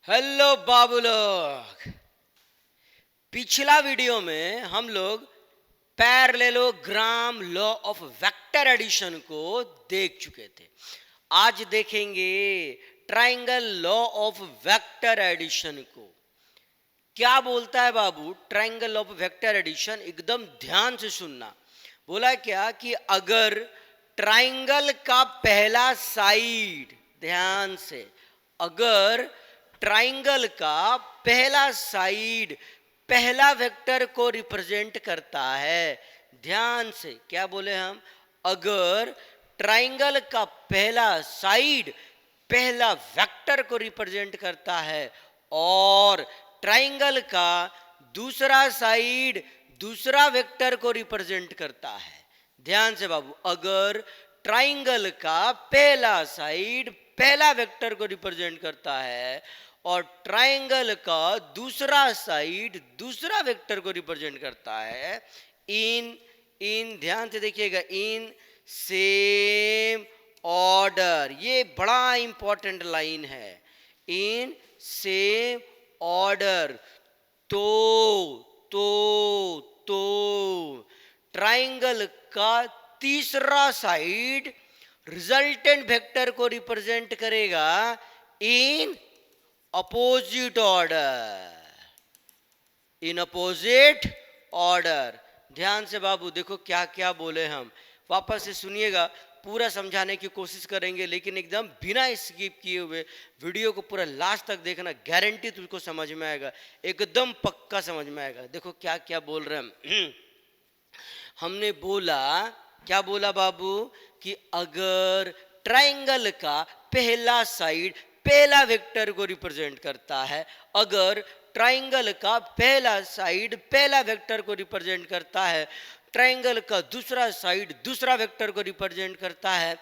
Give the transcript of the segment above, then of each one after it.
Hello बाबू लोग। पिछला video में हम लोग parallelogram law of vector addition को देख चुके थे। आज देखेंगे triangle law of vector addition को। क्या बोलता है बाबू triangle law of vector addition? एकदम ध्यान से सुनना। बोला क्या कि अगर ट्राइंगल का पहला साइड, ध्यान से, अगर ट्राइंगल का पहला साइड पहला वेक्टर को रिप्रेजेंट करता है, ध्यान से, क्या बोले हम? अगर ट्राइंगल का पहला साइड पहला वेक्टर को रिप्रेजेंट करता है और ट्राइंगल का दूसरा साइड दूसरा वेक्टर को रिप्रेजेंट करता है। ध्यान से बाबू, अगर ट्राइंगल का पहला साइड पहला वेक्टर को रिप्रेजेंट करता है और ट्राइंगल का दूसरा साइड दूसरा वेक्टर को रिप्रेजेंट करता है, इन ध्यान से देखिएगा, इन सेम ऑर्डर। ये बड़ा इंपॉर्टेंट लाइन है, इन सेम ऑर्डर। तो ट्राइंगल का तीसरा साइड रिजल्टेंट वेक्टर को रिप्रेजेंट करेगा in opposite order, in opposite order. ध्यान से बाबू देखो क्या क्या बोले हम, वापस से सुनिएगा, पूरा समझाने की कोशिश करेंगे, लेकिन एकदम बिना स्किप किए हुए वीडियो को पूरा लास्ट तक देखना, गारंटी तुझको समझ में आएगा, एकदम पक्का समझ में आएगा। देखो क्या क्या बोल रहे हैं हमने बोला, क्या बोला बाबू, कि अगर ट्राइंगल का पहला साइड पहला वेक्टर को रिप्रेजेंट करता है, अगर ट्राइंगल का पहला साइड पहला वेक्टर को रिप्रेजेंट करता है, ट्राइंगल का दूसरा साइड दूसरा वेक्टर को रिप्रेजेंट करता है,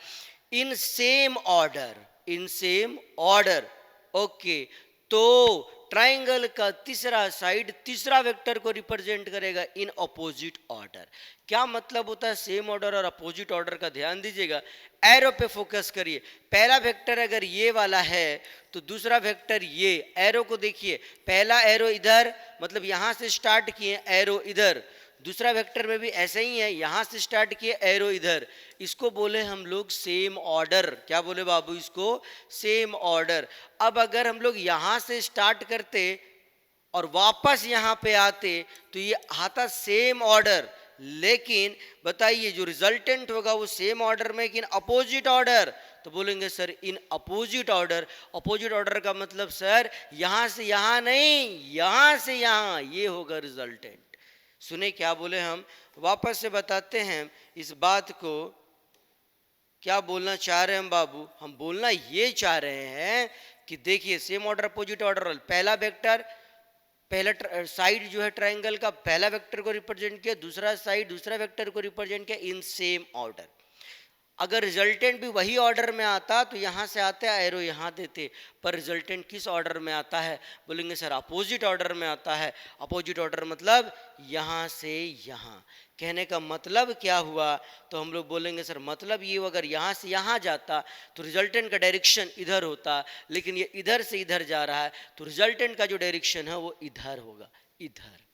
इन सेम ऑर्डर, इन सेम ऑर्डर, ओके, तो ट्राइंगल का तीसरा साइड तीसरा वेक्टर को रिप्रेजेंट करेगा इन अपोजिट ऑर्डर। क्या मतलब होता है सेम ऑर्डर और अपोजिट ऑर्डर का? ध्यान दीजिएगा, एरो पे फोकस करिए। पहला वेक्टर अगर ये वाला है तो दूसरा वेक्टर ये, एरो को देखिए, पहला एरो इधर, मतलब यहां से स्टार्ट किए, एरो इधर, दूसरा वेक्टर में भी ऐसे ही है, यहां से स्टार्ट किए, एरो इधर, इसको बोले हम लोग सेम ऑर्डर। क्या बोले बाबू? इसको सेम ऑर्डर। अब अगर हम लोग यहां से स्टार्ट करते और वापस यहां पे आते तो ये आता सेम ऑर्डर, लेकिन बताइए जो रिजल्टेंट होगा वो सेम ऑर्डर में कि इन अपोजिट ऑर्डर? तो बोलेंगे sir in opposite order. Opposite order का मतलब सर यहां से यहां नहीं, यहां से यहां, ये होगा रिजल्टेंट। सुने क्या बोले हम, वापस से बताते हैं इस बात को। क्या बोलना चाह रहे हैं हम बाबू? हम बोलना ये चाह रहे हैं कि देखिए सेम ऑर्डर अपोजिट ऑर्डर, पहला वेक्टर पहला साइड जो है ट्राइंगल का पहला वेक्टर को रिप्रेजेंट किया, दूसरा साइड दूसरा वेक्टर को रिप्रेजेंट किया इन सेम ऑर्डर। अगर रिजल्टेंट भी वही ऑर्डर में आता तो यहाँ से आते एरो यहाँ देते, पर रिजल्टेंट किस ऑर्डर में आता है? बोलेंगे सर अपोजिट ऑर्डर में आता है। अपोजिट ऑर्डर मतलब यहाँ से यहाँ। कहने का मतलब क्या हुआ? तो हम लोग बोलेंगे सर मतलब ये अगर यहाँ से यहाँ जाता तो रिजल्टेंट का डायरेक्शन इधर होता, लेकिन ये इधर से इधर जा रहा है तो रिजल्टेंट का जो डायरेक्शन है वो इधर होगा, इधर।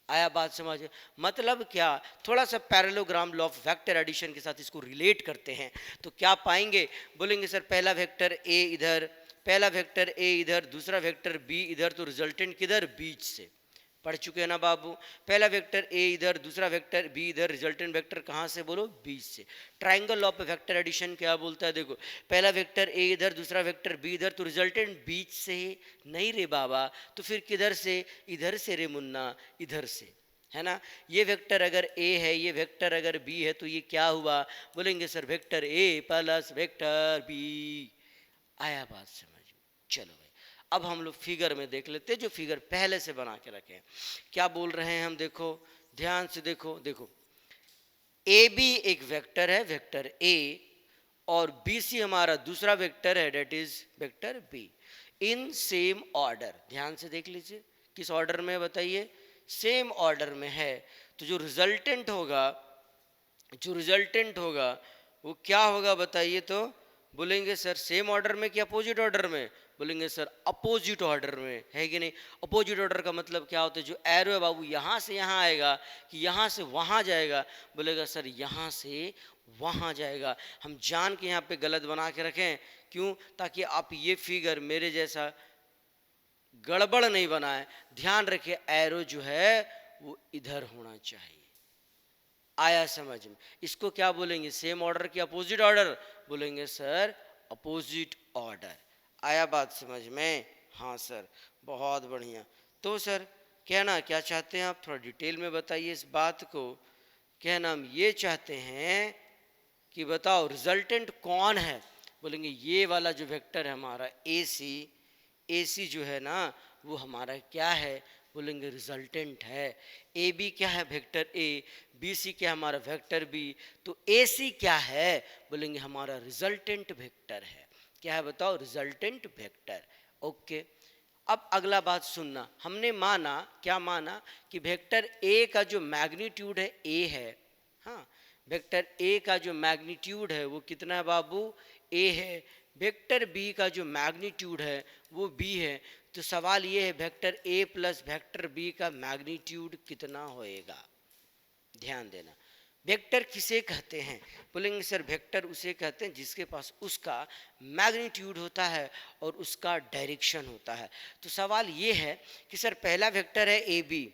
आया बात समझ? मतलब क्या, थोड़ा सा parallelogram law of vector addition के साथ इसको रिलेट करते हैं तो क्या पाएंगे? बोलेंगे सर पहला वेक्टर ए इधर, पहला वेक्टर ए इधर, दूसरा वेक्टर बी इधर, तो रिजल्टेंट किधर? बीच से। पढ़ चुके हैं ना बाबू? पहला वेक्टर ए इधर, दूसरा वेक्टर बी इधर, रिजल्टेंट वेक्टर कहाँ से? बोलो बीच से। Triangle law of vector addition क्या बोलता है? देखो पहला वेक्टर ए इधर, दूसरा वेक्टर बी इधर, तो रिजल्टेंट बीच से नहीं रे बाबा, तो फिर किधर से? इधर से रे मुन्ना, इधर से, है ना। ये वेक्टर अगर ए है, ये वेक्टर अगर बी है, तो ये क्या हुआ? बोलेंगे sir vector A plus vector B. आया बात समझ में? चलो भाई अब हम लोग फिगर में देख लेते हैं, जो फिगर पहले से बना के रखे हैं। क्या बोल रहे हैं हम? देखो ध्यान से देखो, देखो ए बी एक वेक्टर है, वेक्टर ए, और बी सी हमारा दूसरा वेक्टर है, that is vector B, in same order. ध्यान से देख लीजिए किस ऑर्डर में बताइए? सेम ऑर्डर में है। तो जो रिजल्टेंट होगा, जो रिजल्टेंट होगा वो क्या होगा बताइए? तो बोलेंगे सर सेम ऑर्डर में कि अपोजिट ऑर्डर में? बोलेंगे सर अपोजिट ऑर्डर में, है कि नहीं? अपोजिट ऑर्डर का मतलब क्या होता है? जो एरो है बाबू यहाँ से यहाँ आएगा कि यहाँ से वहाँ जाएगा? बोलेगा सर यहाँ से वहाँ जाएगा। हम जान के यहाँ पे गलत बना के रखें, क्यों? ताकि आप ये फिगर मेरे जैसा गड़बड़ नहीं बनाए। ध्यान रखिए एरो जो है वो इधर होना चाहिए। आया समझ में? इसको क्या बोलेंगे? सेम ऑर्डर की अपोजिट ऑर्डर? बोलेंगे सर अपोजिट ऑर्डर। आया बात समझ में? हाँ सर, बहुत बढ़िया। तो सर कहना क्या चाहते हैं आप? थोड़ा डिटेल में बताइए इस बात को। कहना हम ये चाहते हैं कि बताओ रिजल्टेंट कौन है? बोलेंगे ये वाला जो वेक्टर है हमारा ए सी जो है ना वो हमारा क्या है? बोलेंगे रिजल्टेंट है। ए बी क्या है? वेक्टर ए। बी सी क्या है? हमारा वेक्टर बी। तो ए सी क्या है? बोलेंगे हमारा रिजल्टेंट वेक्टर है। क्या है बताओ? Resultant vector. ओके, अब अगला बात सुनना। हमने माना, क्या माना? कि वेक्टर ए का जो मैग्नीट्यूड है ए है। हाँ, वेक्टर ए का जो मैग्नीट्यूड है वो कितना है बाबू? ए है। वेक्टर बी का जो मैग्नीट्यूड है वो बी है। तो सवाल ये है vector A plus vector B का मैग्नीट्यूड कितना होएगा? ध्यान देना। वेक्टर किसे कहते हैं? बोलेंगे सर वेक्टर उसे कहते हैं जिसके पास उसका मैग्नीट्यूड होता है और उसका डायरेक्शन होता है। तो सवाल ये है कि सर पहला वेक्टर है ए बी,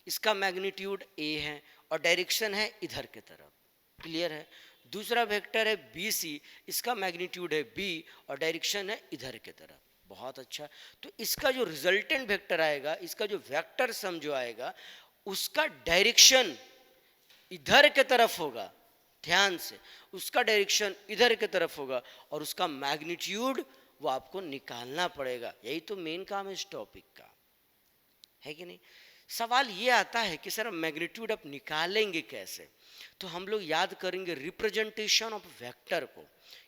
इसका मैग्नीट्यूड ए है और डायरेक्शन है इधर की तरफ। क्लियर है? दूसरा वेक्टर है बी सी, इसका मैग्नीट्यूड है बी और डायरेक्शन है इधर की तरफ। बहुत अच्छा। तो इसका जो रिजल्टेंट वेक्टर आएगा, इसका जो वेक्टर सम जो आएगा, उसका डायरेक्शन इधर की तरफ होगा। ध्यान से, उसका डायरेक्शन इधर की तरफ होगा और उसका मैग्नीट्यूड वो आपको निकालना पड़ेगा। यही तो मेन काम है इस टॉपिक का, है कि नहीं? सवाल ये आता है कि सर मैग्नीट्यूड आप निकालेंगे कैसे? तो हम लोग याद करेंगे रिप्रेजेंटेशन ऑफ वेक्टर को।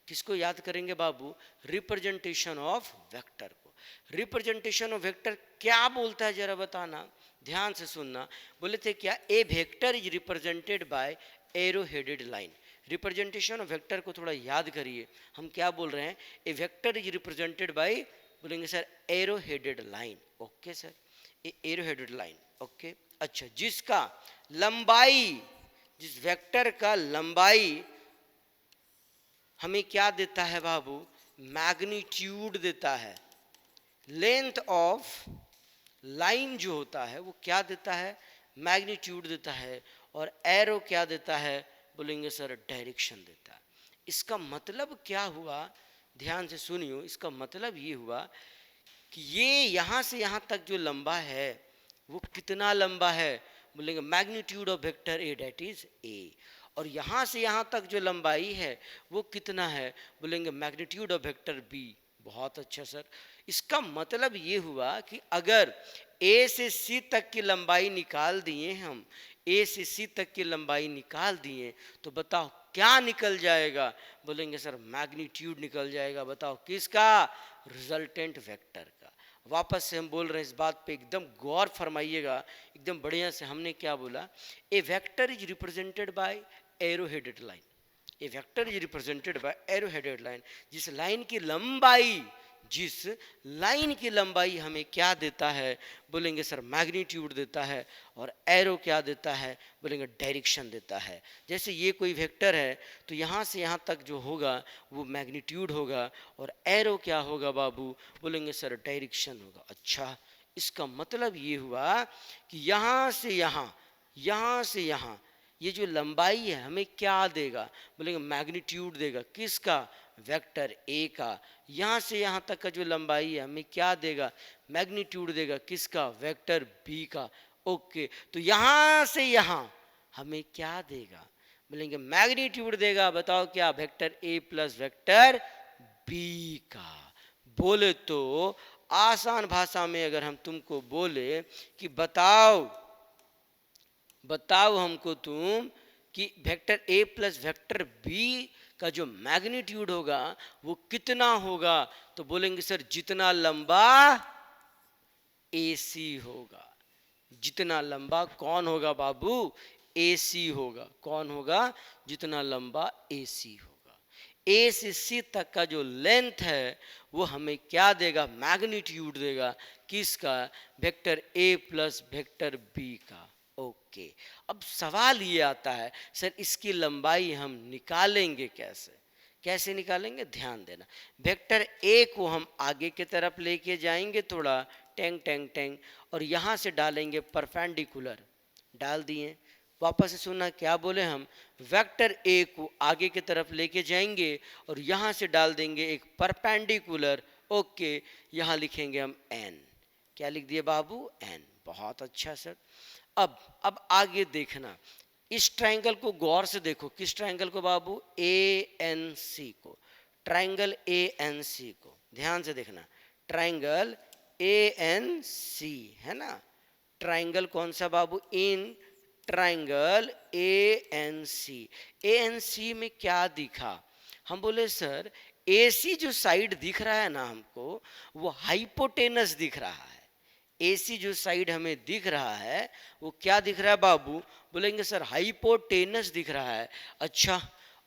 किसको याद करेंगे बाबू? रिप्रेजेंटेशन ऑफ वेक्टर को। रिप्रेजेंटेशन ऑफ वेक्टर क्या बोलता है जरा बताना, ध्यान से सुनना। बोले थे क्या? A vector is represented by arrow headed line. Representation of vector को थोड़ा याद करिए। हम क्या बोल रहे हैं? A vector is represented by, बोलेंगे sir arrow headed line. Okay sir, arrow headed line. Okay, अच्छा, जिसका लंबाई, जिस वेक्टर का लंबाई हमें क्या देता है बाबू? मैग्नीट्यूड देता है। लेंथ ऑफ लाइन जो होता है वो क्या देता है? मैग्नीट्यूड देता है। और एरो क्या देता है? बोलेंगे सर डायरेक्शन देता है। इसका मतलब क्या हुआ? ध्यान से सुनियो। इसका मतलब ये हुआ कि ये यहाँ से यहाँ तक जो लंबा है वो कितना लंबा है? बोलेंगे magnitude of vector A, that is A. और यहाँ से यहाँ तक जो लंबाई है वो कितना है? बोलेंगे मैग्नीट्यूड ऑफ वेक्टर बी। बहुत अच्छा सर। इसका मतलब ये हुआ कि अगर ए से सी तक की लंबाई निकाल दिए हम, ए से सी तक की लंबाई निकाल दिए, तो बताओ क्या निकल जाएगा? बोलेंगे सर मैग्नीट्यूड निकल जाएगा। बताओ किसका? रिजल्टेंट वेक्टर का। वापस से हम बोल रहे हैं इस बात पे एकदम गौर फरमाइएगा, एकदम बढ़िया से। हमने क्या बोला? A vector is represented by arrow headed line. A vector is represented by arrow headed line. जिस लाइन की लंबाई, जिस लाइन की लंबाई हमें क्या देता है? बोलेंगे सर मैग्नीट्यूड देता है। और एरो क्या देता है? बोलेंगे डायरेक्शन देता है। जैसे ये कोई वेक्टर है तो यहाँ से यहाँ तक जो होगा वो मैग्नीट्यूड होगा और एरो क्या होगा बाबू? बोलेंगे सर डायरेक्शन होगा। अच्छा, इसका मतलब ये हुआ कि यहाँ से यहाँ, यहाँ से यहाँ ये जो लंबाई है हमें क्या देगा? बोलेंगे मैग्नीट्यूड देगा। किसका? वेक्टर ए का। यहाँ से यहाँ तक का जो लंबाई है हमें क्या देगा? मैग्नीट्यूड देगा। किसका? वेक्टर बी का। ओके, तो यहाँ से यहाँ हमें क्या देगा? बोलेंगे मैग्नीट्यूड देगा। बताओ क्या? Vector A plus vector B का। बोले तो आसान भाषा में अगर हम तुमको बोले कि बताओ हमको तुम कि vector A plus vector B का जो मैग्नीट्यूड होगा वो कितना होगा? तो बोलेंगे सर जितना लंबा AC होगा। जितना लंबा कौन होगा बाबू? AC होगा। कौन होगा? जितना लंबा AC होगा। ए से सी तक का जो लेंथ है वो हमें क्या देगा, मैग्नीट्यूड देगा, किसका, vector A plus vector B का। ओके, अब सवाल ये आता है सर इसकी लंबाई हम निकालेंगे कैसे, कैसे निकालेंगे, ध्यान देना। वेक्टर ए को हम आगे की तरफ लेके जाएंगे थोड़ा, टेंग टेंग टेंग, और यहाँ से डालेंगे परपेंडिकुलर, डाल दिए। वापस से सुनना क्या बोले हम, वेक्टर ए को आगे की तरफ लेके जाएंगे और यहाँ से डाल देंगे एक परपेंडिकुलर। ओके, यहाँ लिखेंगे हम एन, क्या लिख दिए बाबू, एन। बहुत अच्छा सर। अब आगे देखना, इस ट्रायंगल को गौर से देखो, किस ट्रायंगल को बाबू, ए एन सी को, ट्रायंगल ए एन सी को ध्यान से देखना, ट्रायंगल ए एन सी है ना, ट्रायंगल कौन सा बाबू, in triangle A N C. A N C में क्या दिखा, हम बोले सर ए सी जो साइड दिख रहा है ना हमको, वो हाइपोटेनस दिख रहा है। एसी जो साइड हमें दिख रहा है वो क्या दिख रहा है बाबू, बोलेंगे सर हाइपोटेनस दिख रहा है। अच्छा,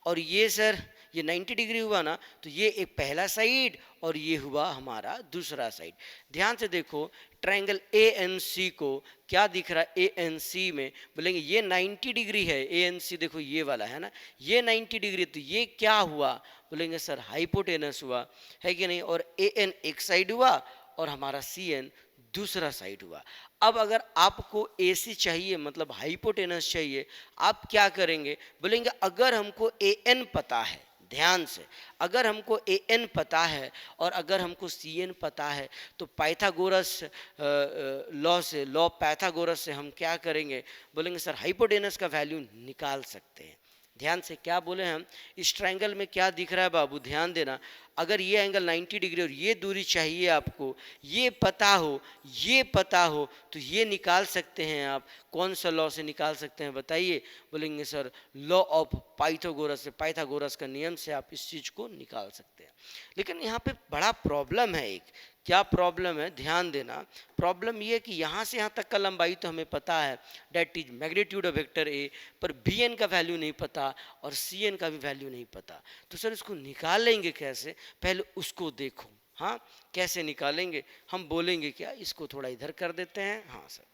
और ये सर ये 90 डिग्री हुआ ना, तो ये एक पहला साइड और ये हुआ हमारा दूसरा साइड। ध्यान से देखो, ट्रायंगल ए एन सी को क्या दिख रहा है, ए एन सी में बोलेंगे ये 90 डिग्री है, ए एन सी देखो ये वाला है ना, ये 90 डिग्री, तो ये क्या हुआ, बोलेंगे सर हाइपोटेनस हुआ, है कि नहीं। और ए एन एक साइड हुआ और हमारा सी एन दूसरा साइड हुआ। अब अगर आपको AC चाहिए, मतलब हाइपोटेनस चाहिए, आप क्या करेंगे, बोलेंगे अगर हमको AN पता है, ध्यान से, अगर हमको AN पता है और अगर हमको CN पता है, तो पाइथागोरस लॉ से, लॉ पाइथागोरस से हम क्या करेंगे, बोलेंगे सर हाइपोटेनस का वैल्यू निकाल सकते हैं। ध्यान से क्या बोले हम, इस ट्रायंगल में क्या दिख रहा है बाबू, ध्यान देना, अगर ये एंगल 90 डिग्री और ये दूरी चाहिए आपको, ये पता हो, ये पता हो, तो ये निकाल सकते हैं आप। कौन सा लॉ से निकाल सकते हैं बताइए, बोलेंगे सर लॉ ऑफ पाइथागोरस से, पाइथागोरस का नियम से आप इस चीज़ को निकाल सकते हैं। लेकिन यहाँ पे बड़ा प्रॉब्लम है एक, क्या प्रॉब्लम है, ध्यान देना। प्रॉब्लम ये है कि यहाँ से यहाँ तक का लंबाई तो हमें पता है, that is magnitude of vector A, पर बी एन का वैल्यू नहीं पता और सी एन का भी वैल्यू नहीं पता। तो सर इसको निकालेंगे कैसे, पहले उसको देखो। हाँ, कैसे निकालेंगे, हम बोलेंगे क्या, इसको थोड़ा इधर कर देते हैं, हाँ सर।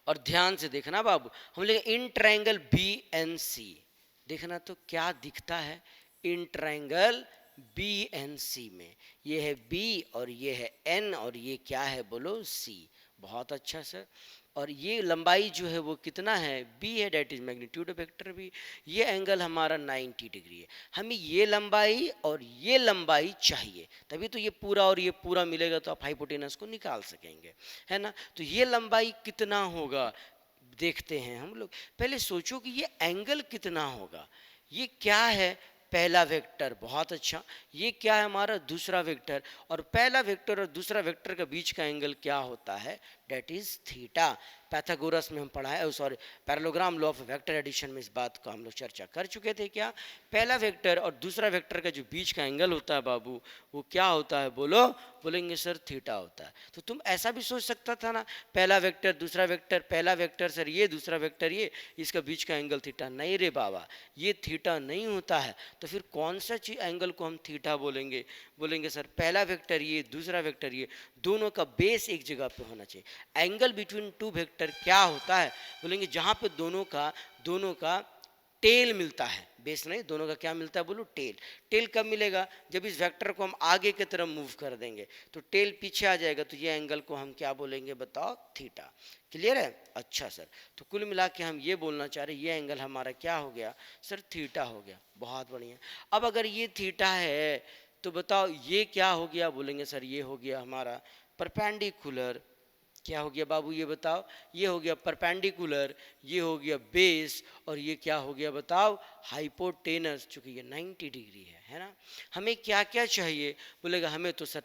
और ध्यान से देखना बाबू, हम लेंगे in triangle B N C, देखना तो क्या दिखता है, in triangle B N C में ये है बी और ये है एन और ये क्या है बोलो, सी। बहुत अच्छा सर। और ये लंबाई जो है वो कितना है, बी है, that is magnitude of vector B. ये एंगल हमारा 90 डिग्री है, हमें ये लंबाई और ये लंबाई चाहिए, तभी तो ये पूरा और ये पूरा मिलेगा तो आप हाइपोटेनस को निकाल सकेंगे, है ना। तो ये लंबाई कितना होगा देखते हैं हम लोग। पहले सोचो कि ये एंगल कितना होगा, ये क्या है, पहला वेक्टर, बहुत अच्छा, ये क्या है हमारा दूसरा वेक्टर, और पहला वेक्टर और दूसरा वेक्टर के बीच का एंगल क्या होता है, डेट इज थीटा। पैथागोरस में हम पढ़ा है, sorry parallelogram law of vector addition में इस बात को हम लोग चर्चा कर चुके थे। क्या, पहला वेक्टर और दूसरा वेक्टर का जो बीच का एंगल होता है बाबू, वो क्या होता है बोलो, बोलेंगे सर थीटा होता है। तो तुम ऐसा भी सोच सकता था ना, पहला वेक्टर दूसरा वेक्टर, पहला वेक्टर सर ये, दूसरा वेक्टर ये, इसका बीच का एंगल थीटा। नहीं रे बाबा, ये थीटा नहीं होता है, तो फिर कौन सा चीज एंगल को हम थीटा बोलेंगे, बोलेंगे सर पहला वेक्टर ये, दूसरा वेक्टर ये, दोनों का बेस एक जगह पे होना चाहिए। एंगल बिटवीन टू वेक्टर क्या होता है, बोलेंगे जहाँ पे दोनों का टेल मिलता है, बेस नहीं, दोनों का क्या मिलता है बोलो, टेल। टेल कब मिलेगा, जब इस वेक्टर को हम आगे की तरफ मूव कर देंगे तो टेल पीछे आ जाएगा, तो ये एंगल को हम क्या बोलेंगे बताओ, थीटा। क्लियर है, अच्छा सर। तो कुल मिला के हम ये बोलना चाह रहे, ये एंगल हमारा क्या हो गया सर, थीटा हो गया। बहुत बढ़िया। अब अगर ये थीटा है तो बताओ ये क्या हो गया, बोलेंगे सर ये हो गया हमारा परपेंडिकुलर। क्या हो गया बाबू ये बताओ, ये हो गया परपेंडिकुलर, ये हो गया बेस, और ये क्या हो गया बताओ, हाइपोटेनस, चूंकि ये 90 डिग्री है ना। हमें क्या क्या चाहिए, बोलेगा हमें तो सर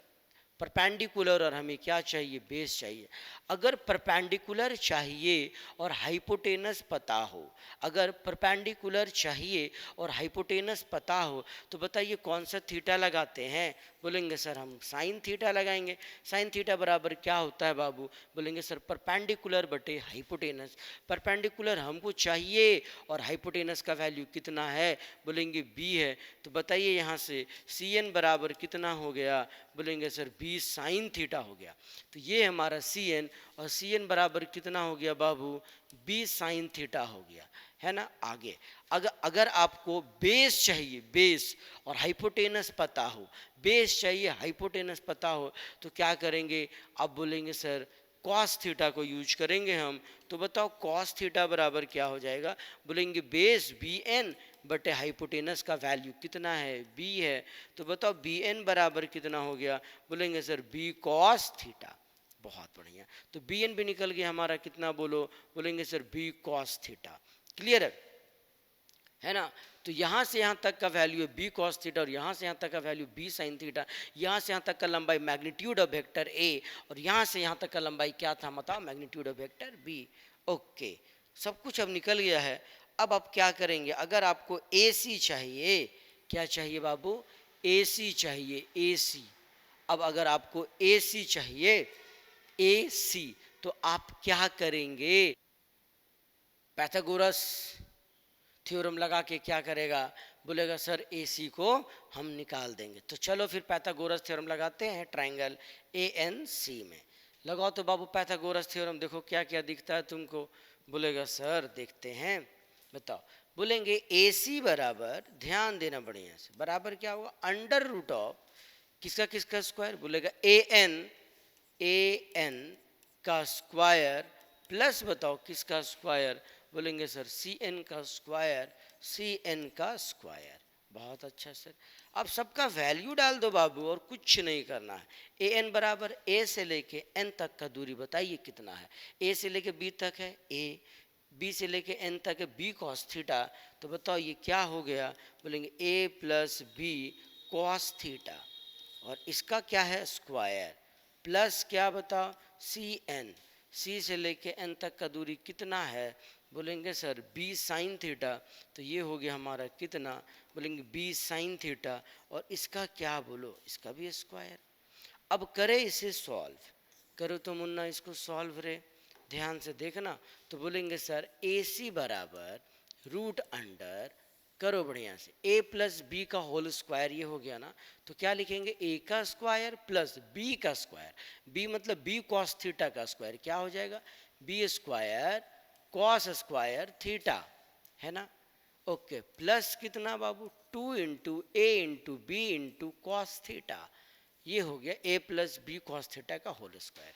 परपेंडिकुलर, और हमें क्या चाहिए, बेस चाहिए। अगर परपेंडिकुलर चाहिए और हाइपोटेनस पता हो, अगर परपेंडिकुलर चाहिए और हाइपोटेनस पता हो तो बताइए कौन सा थीटा लगाते हैं। बोलेंगे सर हम साइन थीटा लगाएंगे। साइन थीटा बराबर क्या होता है बाबू, बोलेंगे सर परपेंडिकुलर बटे हाइपोटेनस। परपेंडिकुलर हमको चाहिए और हाइपोटेनस का वैल्यू कितना है, बोलेंगे बी है। तो बताइए यहाँ से सी एन बराबर कितना हो गया, बोलेंगे सर बी साइन थीटा हो गया। तो ये हमारा सी एन, और सी एन बराबर कितना हो गया बाबू, बी साइन थीटा हो गया, है ना। आगे अगर आपको बेस चाहिए, बेस और हाइपोटेनस पता हो, बेस चाहिए हाइपोटेनस पता हो, तो क्या करेंगे, आप बोलेंगे सर कॉस थीटा को यूज करेंगे हम। तो बताओ कॉस थीटा बराबर क्या हो जाएगा, बोलेंगे बेस बी एन बटे हाइपोटेनस का वैल्यू कितना है, बी है। तो बताओ बी एन बराबर कितना हो गया, बोलेंगे सर बी कॉस थीटा। बहुत बढ़िया, तो बी एन भी निकल गया हमारा कितना, बोलो, बोलेंगे sir B cos theta. Clear है ना। तो यहाँ से यहाँ तक का वैल्यू है बी कॉस थीटा, और यहाँ से यहाँ तक का वैल्यू बी साइन थीटा। यहाँ से यहाँ तक का लंबाई मैग्नीट्यूड ऑफ वेक्टर ए, और यहाँ से यहाँ तक का लंबाई क्या था बताओ, magnitude of vector B. Okay, सब कुछ अब निकल गया है। अब आप क्या करेंगे, अगर आपको ए सी चाहिए, क्या चाहिए बाबू, ए सी चाहिए, ए सी। अब अगर आपको ए सी चाहिए, ए सी, तो आप क्या करेंगे, पैथागोरस थ्योरम लगा के क्या करेगा, बोलेगा सर ए सी को हम निकाल देंगे। तो चलो फिर पैथागोरस थ्योरम लगाते हैं ट्रायंगल ए एन सी में। लगाओ तो बाबू पैथागोरस थ्योरम, देखो क्या क्या दिखता है तुमको। बोलेगा सर देखते हैं, बताओ। बोलेंगे ए सी बराबर, ध्यान देना बढ़िया से, बराबर क्या होगा, अंडर रूट ऑफ किसका किसका स्क्वायर, बोलेगा ए एन का स्क्वायर प्लस बताओ किसका स्क्वायर, बोलेंगे सर सी एन का स्क्वायर, सी एन का स्क्वायर। बहुत अच्छा सर, अब सबका वैल्यू डाल दो बाबू और कुछ नहीं करना है। ए एन बराबर ए से लेके एन तक का दूरी बताइए कितना है, ए से लेके बी तक है ए, बी से लेके एन तक है बी कॉस थीटा। तो बताओ ये क्या हो गया, बोलेंगे A plus B cos theta, और इसका क्या है स्क्वायर, प्लस क्या बताओ सी एन, सी से लेके एन तक का दूरी कितना है, बोलेंगे सर बी साइन थीटा। तो ये हो गया हमारा कितना, बोलेंगे बी साइन थीटा, और इसका क्या बोलो, इसका भी स्क्वायर। अब करे इसे सॉल्व, करो तो मुन्ना इसको सॉल्व रे, ध्यान से देखना। तो बोलेंगे सर ए सी बराबर रूट अंडर, करो बढ़िया से, ए प्लस बी का होल स्क्वायर, ये हो गया ना। तो क्या लिखेंगे, ए का स्क्वायर प्लस बी का स्क्वायर, बी मतलब बी कॉस थीटा का स्क्वायर, क्या हो जाएगा, B square cos square theta, है ना। ओके, प्लस कितना बाबू, 2 into A into B into cos theta, ये हो गया A plus B cos theta का होल स्क्वायर।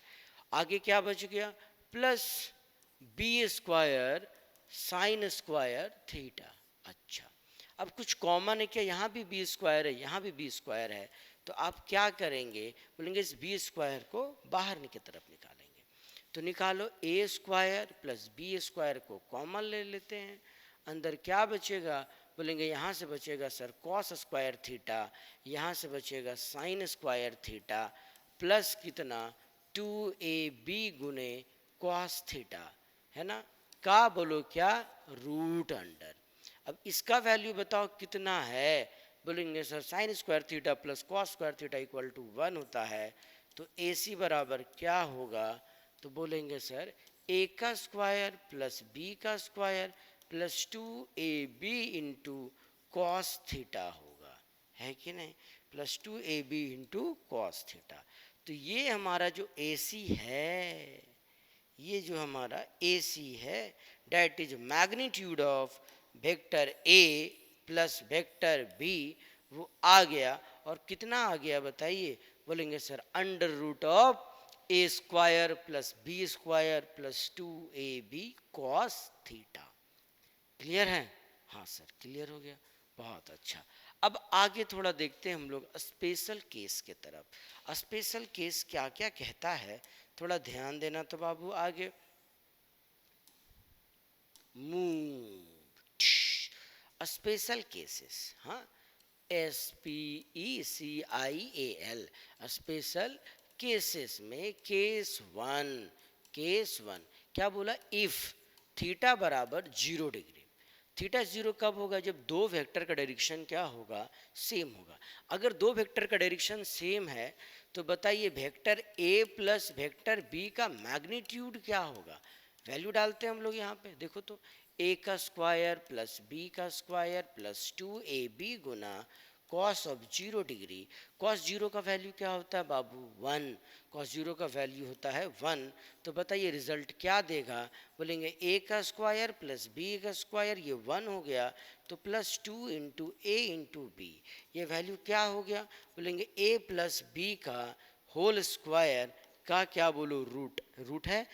आगे क्या बच गया, plus B square sine square theta. अच्छा, अब कुछ कॉमन है क्या, यहाँ भी बी स्क्वायर है, यहाँ भी बी स्क्वायर है। तो आप क्या करेंगे, बोलेंगे इस बी स्क्वायर को बाहर की तरफ निकालेंगे। तो निकालो ए स्क्वायर प्लस बी स्क्वायर को कॉमन ले लेते हैं, अंदर क्या बचेगा, बोलेंगे यहाँ से बचेगा सर कॉस स्क्वायर थीटा, यहाँ से बचेगा साइन स्क्वायर थीटा, प्लस कितना 2ab गुने कॉस थीटा, है ना, का बोलो क्या, रूट अंडर। अब इसका वैल्यू बताओ कितना है, बोलेंगे sir sine square theta plus cos square theta equal to 1 होता है। तो ए सी बराबर क्या होगा, तो बोलेंगे सर ए का स्क्वायर प्लस बी का square plus 2ab into cos theta होगा, है कि नहीं, plus 2ab into cos theta. तो ये हमारा जो ए सी है, ये जो हमारा ए सी है, that is magnitude of vector A plus vector B, वो आ गया। और कितना आ गया बताइए, बोलेंगे sir under root of A square plus B square plus 2ab cos theta. Clear है, हाँ सर क्लियर हो गया, बहुत अच्छा। अब आगे थोड़ा देखते हैं हम लोग स्पेशल केस के तरफ। स्पेशल केस क्या क्या कहता है, थोड़ा ध्यान देना तो बाबू। आगे मूव स्पेशल केसेस, हाँ SPECIAL, स्पेशल केसेस में केस वन क्या बोला, इफ थीटा बराबर 0 डिग्री। थीटा 0 कब होगा, जब दो वेक्टर का डायरेक्शन क्या होगा, सेम होगा। अगर दो वेक्टर का डायरेक्शन सेम है तो बताइए vector A plus vector B का मैग्नीट्यूड क्या होगा। वैल्यू डालते हैं हम लोग यहाँ पे, देखो तो ए का स्क्वायर प्लस बी का square plus 2ab Guna cos of 0 degree. Cos 0 का वैल्यू क्या होता है बाबू, 1। कॉस 0 का वैल्यू होता है 1। तो बताइए रिजल्ट क्या देगा, बोलेंगे ए का स्क्वायर प्लस बी का स्क्वायर, ये 1 हो गया, तो plus 2 into A into B, ये वैल्यू क्या हो गया, बोलेंगे ए प्लस बी का होल स्क्वायर का क्या बोलो रूट। रूट है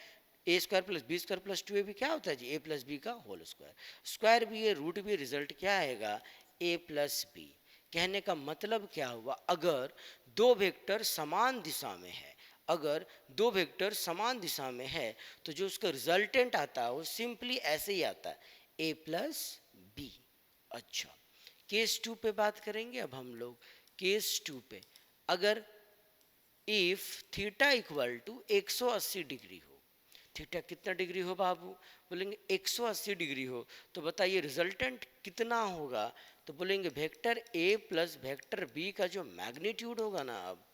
A square plus B square plus 2ab क्या होता है जी, ए प्लस बी का होल स्क्वायर। स्क्वायर भी है रूट भी, रिजल्ट क्या आएगा, ए प्लस बी। कहने का मतलब क्या हुआ, अगर दो वेक्टर समान दिशा में है, अगर दो वेक्टर समान दिशा में है तो जो उसका रिजल्टेंट आता है वो सिंपली ऐसे ही आता है, ए प्लस बी। अच्छा, केस 2 पे बात करेंगे अब हम लोग। केस 2 पे अगर if theta equal to 180 degree हो, थीटा कितना डिग्री हो बाबू, बोलेंगे 180 डिग्री हो, तो बताइए रिजल्टेंट कितना होगा। तो बोलेंगे vector A plus vector B का जो मैग्नीट्यूड होगा ना, अब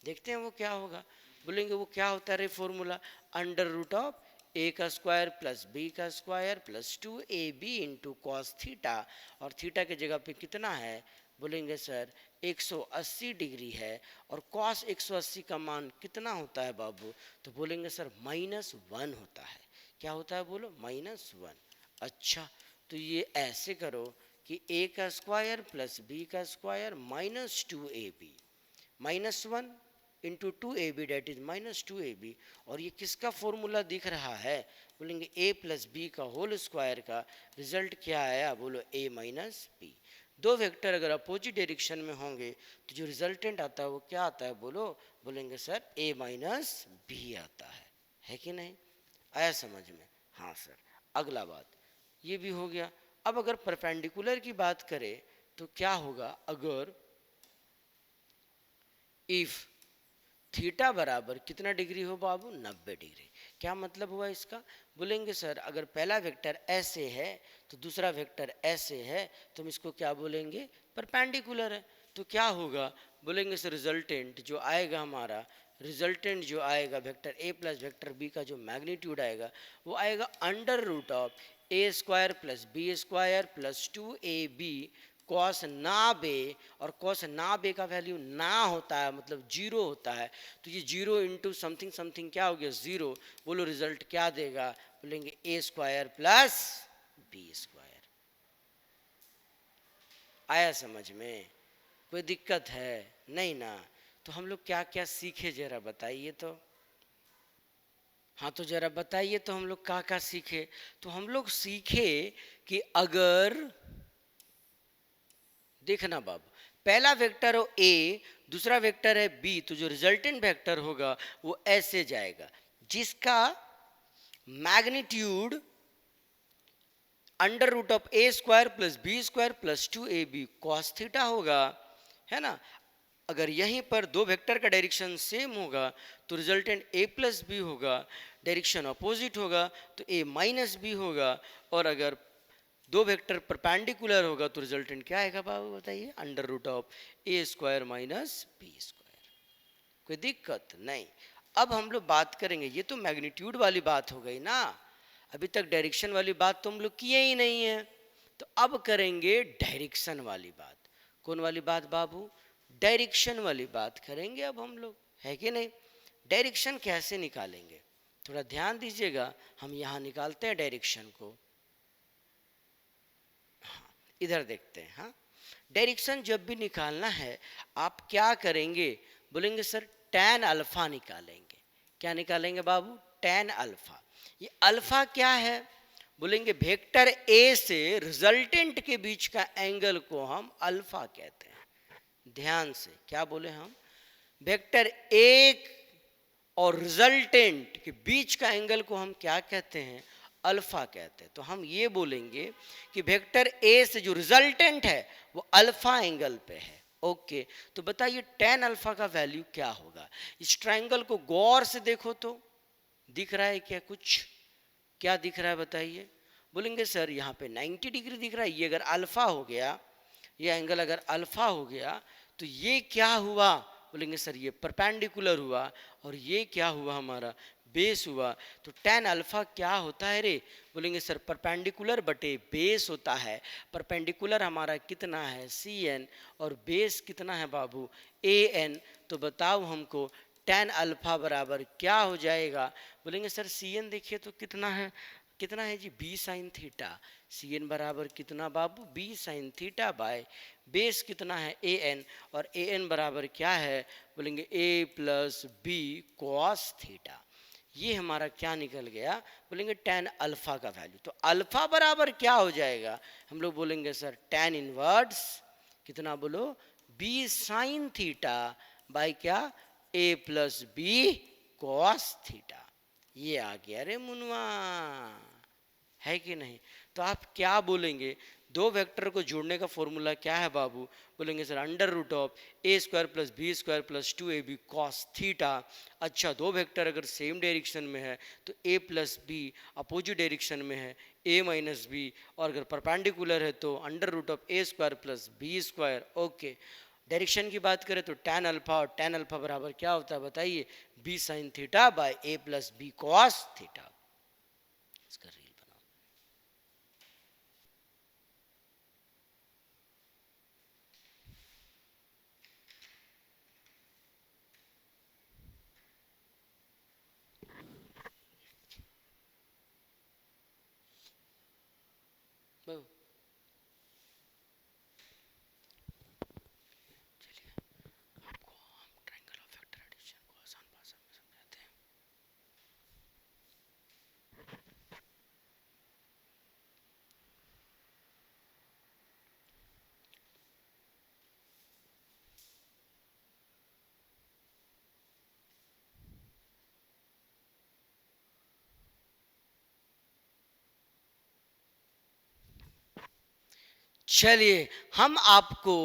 देखते हैं वो क्या होगा। बोलेंगे वो क्या होता है रे फॉर्मूला, अंडर रूट ऑफ ए का स्क्वायर प्लस बी का square plus 2ab into cos theta, और थीटा की जगह पे कितना है, बोलेंगे सर 180 डिग्री है, और कॉस 180 का मान कितना होता है बाबू, तो बोलेंगे सर -1 होता है। क्या होता है बोलो, -1। अच्छा, तो ये ऐसे करो कि a का स्क्वायर प्लस बी का square -2ab, -1 into 2ab that is -2ab, और ये किसका फॉर्मूला दिख रहा है, बोलेंगे a प्लस बी का होल स्क्वायर का। रिजल्ट क्या आया, बोलो a माइनस बी। दो वेक्टर अगर अपोजिट डायरेक्शन में होंगे तो जो रिजल्टेंट आता है वो क्या आता है, बोलो, बोलेंगे सर a माइनस बी आता है कि नहीं, आया समझ में। हाँ सर, अगला बात ये भी हो गया। अब अगर परपेंडिकुलर की बात करें तो क्या होगा, अगर इफ थीटा बराबर कितना डिग्री हो बाबू, 90 डिग्री। क्या मतलब हुआ इसका, बोलेंगे सर अगर पहला वेक्टर ऐसे है तो दूसरा वेक्टर ऐसे है तो हम इसको क्या बोलेंगे, परपेंडिकुलर है। तो क्या होगा, बोलेंगे सर रिजल्टेंट जो आएगा हमारा, रिजल्टेंट जो आएगा vector A plus vector B का जो मैग्नीट्यूड आएगा वो आएगा under root of A square plus B square plus 2ab cos ना बे, और कॉस ना बे का वैल्यू ना होता है मतलब 0 होता है, तो ये 0 इंटू समथिंग समथिंग क्या हो गया, 0। बोलो रिजल्ट क्या देगा, बोलेंगे ए स्क्वायर प्लस बी स्क्वायर। आया समझ में, कोई दिक्कत है नहीं ना। तो हम लोग क्या क्या सीखे जरा बताइए तो। हाँ तो जरा बताइए तो हम लोग क्या सीखे। तो हम लोग सीखे कि अगर देखना बाबू, पहला वेक्टर हो ए, दूसरा वेक्टर है बी, तो जो रिजल्टेंट वेक्टर होगा वो ऐसे जाएगा, जिसका magnitude under root of A square plus B square plus 2ab cos theta होगा, है ना। अगर यहीं पर दो वेक्टर का डायरेक्शन सेम होगा तो रिजल्टेंट a प्लस बी होगा, डायरेक्शन अपोजिट होगा तो a माइनस बी होगा, और अगर दो वेक्टर परपेंडिकुलर होगा तो रिजल्टेंट क्या आएगा बाबू बताइए, under root of A square minus B square. कोई दिक्कत नहीं। अब हम लोग बात करेंगे, ये तो मैग्नीट्यूड वाली बात हो गई ना, अभी तक डायरेक्शन वाली बात तो हम लोग किए ही नहीं है। तो अब करेंगे डायरेक्शन वाली बात। कौन वाली बात बाबू, डायरेक्शन वाली बात करेंगे अब हम लोग, है कि नहीं। डायरेक्शन कैसे निकालेंगे, थोड़ा ध्यान दीजिएगा। हम यहाँ निकालते हैं डायरेक्शन को, इधर देखते हैं। हाँ, डायरेक्शन जब भी निकालना है आप क्या करेंगे, बोलेंगे सर tan अल्फा निकालेंगे। क्या निकालेंगे बाबू, tan अल्फा। ये अल्फा क्या है, बोलेंगे वेक्टर ए से रिजल्टेंट के बीच का एंगल को हम अल्फा कहते हैं। ध्यान से क्या बोले हम, वेक्टर ए और रिजल्टेंट के बीच का एंगल को हम क्या कहते हैं, अल्फा कहते हैं। तो हम ये बोलेंगे कि वेक्टर ए से जो रिजल्टेंट है वो अल्फा एंगल पे है। ओके, तो बताइए टेन अल्फा का वैल्यू क्या होगा? इस ट्रायंगल को गौर से देखो तो दिख रहा है क्या कुछ? क्या दिख रहा है बताइए? बोलेंगे सर यहाँ पे 90 डिग्री दिख रहा है, ये अगर अल्फा हो गया, ये एंगल अगर अल्फा हो गया तो ये क्या हुआ? बोलेंगे सर ये परपेंडिकुलर हुआ, और ये क्या हुआ? हमारा बेस हुआ। तो टेन अल्फा क्या होता है रे? बोलेंगे सर परपेंडिकुलर बटे बेस होता है। परपेंडिकुलर हमारा कितना है? सी एन, और बेस कितना है बाबू? A N. तो बताओ हमको टेन अल्फा बराबर क्या हो जाएगा? बोलेंगे सर सी एन देखिए तो कितना है? कितना है जी? B sine theta. C N बराबर कितना बाबू? B sine theta by base कितना है? ए एन, और ए एन बराबर क्या है? बोलेंगे A plus B cos theta. ये हमारा क्या निकल गया? बोलेंगे टेन अल्फा का वैल्यू। तो अल्फा बराबर क्या हो जाएगा? हम लोग बोलेंगे सर टेन इनवर्स कितना बोलो? बी साइन थीटा बाय क्या? ए प्लस बी कॉस थीटा। ये आ गया रे मुनवा, है कि नहीं? तो आप क्या बोलेंगे? दो वेक्टर को जोड़ने का फॉर्मूला क्या है बाबू? बोलेंगे sir under root of A square plus B square plus 2ab cos theta. अच्छा, दो वेक्टर अगर सेम डायरेक्शन में है तो a plus B, opposite direction में है a माइनस बी, और अगर परपेंडिकुलर है तो under root of A square plus B square. Okay, direction की बात करें तो tan अल्फा, और tan अल्फा बराबर क्या होता है बताइए? b sine theta by a plus B cos theta. इसका रील बनाओ। चलिए आपको हम ट्रायंगल ऑफ वेक्टर एडिशन को आसान भाषा में समझाते हैं। चलिए हम आपको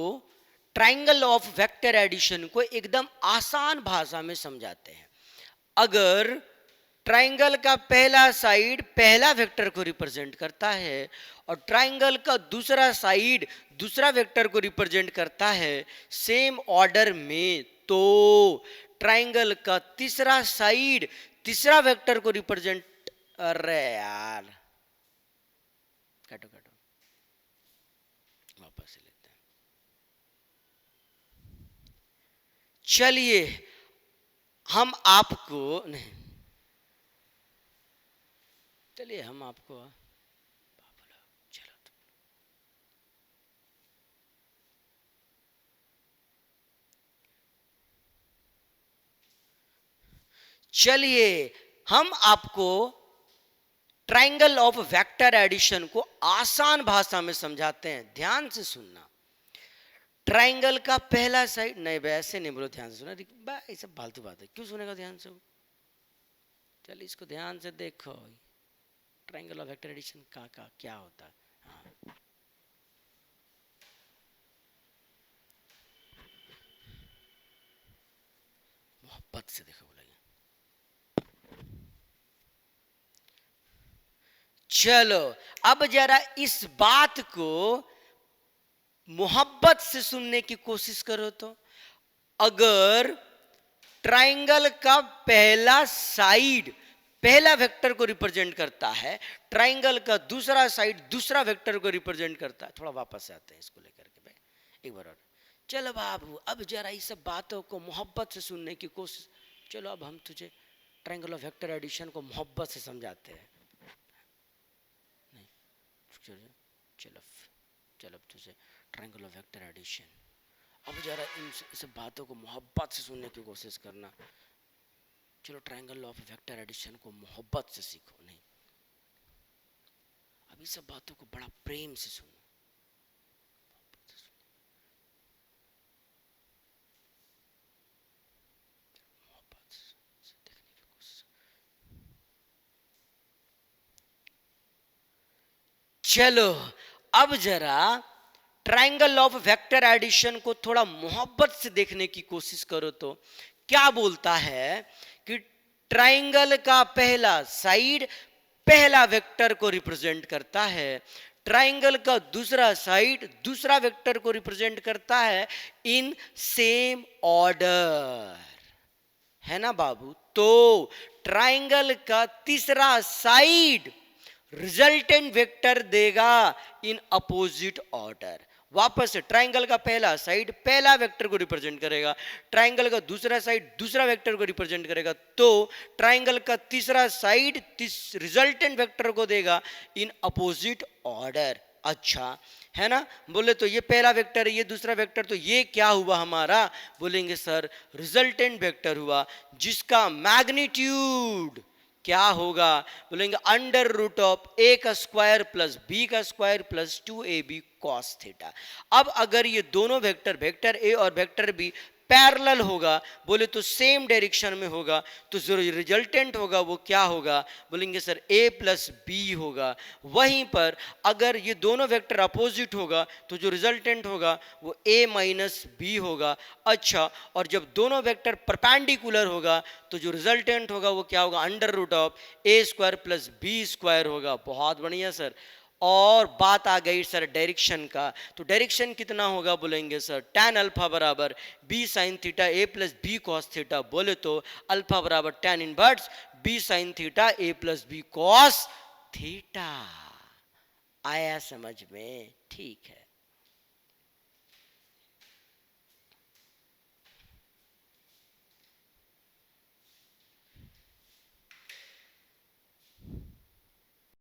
ट्रायंगल ऑफ वेक्टर एडिशन को एकदम आसान भाषा में समझाते हैं। अगर ट्रायंगल का पहला साइड पहला वेक्टर को रिप्रेजेंट करता है और ट्रायंगल का दूसरा साइड दूसरा वेक्टर को रिप्रेजेंट करता है सेम ऑर्डर में, तो ट्रायंगल का तीसरा साइड तीसरा वेक्टर को रिप्रेजेंट, अरे यार काटो काटो, वापस से लेते हैं। चलिए हम आपको नहीं, चलिए हम आपको चलो तो। चलिए हम आपको ट्रायंगल ऑफ वेक्टर एडिशन को आसान भाषा में समझाते हैं, ध्यान से सुनना। ट्रायंगल का पहला साइड, नहीं वैसे नहीं बोलो, ध्यान से सुना, ये सब फालतू बात है, क्यों सुनेगा ध्यान से? चलिए इसको ध्यान से देखो, ट्रायंगल ऑफ वेक्टर एडिशन का क्या होता है। हाँ, मोहब्बत से देखो बोलेंगे। चलो अब जरा इस बात को मोहब्बत से सुनने की कोशिश करो तो, अगर ट्रायंगल का पहला साइड पहला वेक्टर को रिप्रेजेंट करता है, ट्रायंगल का दूसरा साइड दूसरा वेक्टर को रिप्रेजेंट करता है, थोड़ा वापस से आते हैं इसको लेकर के भाई, एक बार और। चलो बाबू अब जरा इस सब बातों को मोहब्बत से सुनने की कोशिश। चलो अब हम तुझे ट्रायंगल ऑफ वेक्टर एडिशन को मोहब्बत से समझाते हैं। नहीं, चलो चलो चलो तुझे ट्रायंगल ऑफ वेक्टर एडिशन, अब जरा इन सब बातों को मोहब्बत से सुनने की कोशिश करना। चलो ट्रायंगल ऑफ वेक्टर एडिशन को मोहब्बत से सीखो, नहीं अब इस सब बातों को बड़ा प्रेम से सुनो, मोहब्बत से सुनो, मोहब्बत से देखने की कोशिश। चलो अब जरा ट्रायंगल ऑफ वेक्टर एडिशन को थोड़ा मोहब्बत से देखने की कोशिश करो तो क्या बोलता है कि ट्रायंगल का पहला साइड पहला वेक्टर को रिप्रेजेंट करता है, ट्रायंगल का दूसरा साइड दूसरा वेक्टर को रिप्रेजेंट करता है इन सेम ऑर्डर, है ना बाबू। तो ट्रायंगल का तीसरा साइड रिजल्टेंट वेक्टर देगा इन अपोजिट ऑर्डर। वापस से ट्रायंगल का पहला साइड पहला वेक्टर को रिप्रेजेंट करेगा, ट्रायंगल का दूसरा साइड दूसरा वेक्टर को रिप्रेजेंट करेगा, तो ट्रायंगल का तीसरा साइड रिजल्टेंट वेक्टर को देगा इन अपोजिट ऑर्डर। अच्छा है ना। बोले तो ये पहला वेक्टर है, ये दूसरा वेक्टर, तो ये क्या हुआ हमारा, बोलेंगे सर रिजल्टेंट वेक्टर हुआ जिसका मैग्नीट्यूड क्या होगा, बोलेंगे अंडर रूट ऑफ ए का स्क्वायर प्लस बी का square plus 2ab cos theta. अब अगर ये दोनों वेक्टर वेक्टर ए और वेक्टर बी पैरेलल होगा, बोले तो सेम डायरेक्शन में होगा, तो जो रिजल्टेंट होगा वो क्या होगा, बोलेंगे सर a प्लस बी होगा। वहीं पर अगर ये दोनों वेक्टर अपोजिट होगा तो जो रिजल्टेंट होगा वो a माइनस बी होगा। अच्छा, और जब दोनों वेक्टर परपेंडिकुलर होगा तो जो रिजल्टेंट होगा वो क्या होगा, under root of A square plus B square होगा। बहुत बढ़िया सर। और बात आ गई सर डायरेक्शन का, तो डायरेक्शन कितना होगा, बोलेंगे सर tan अल्फा बराबर b sine theta a plus B cos theta. बोले तो अल्फा बराबर tan inverse b sine theta a plus B cos theta. आया समझ में? ठीक है।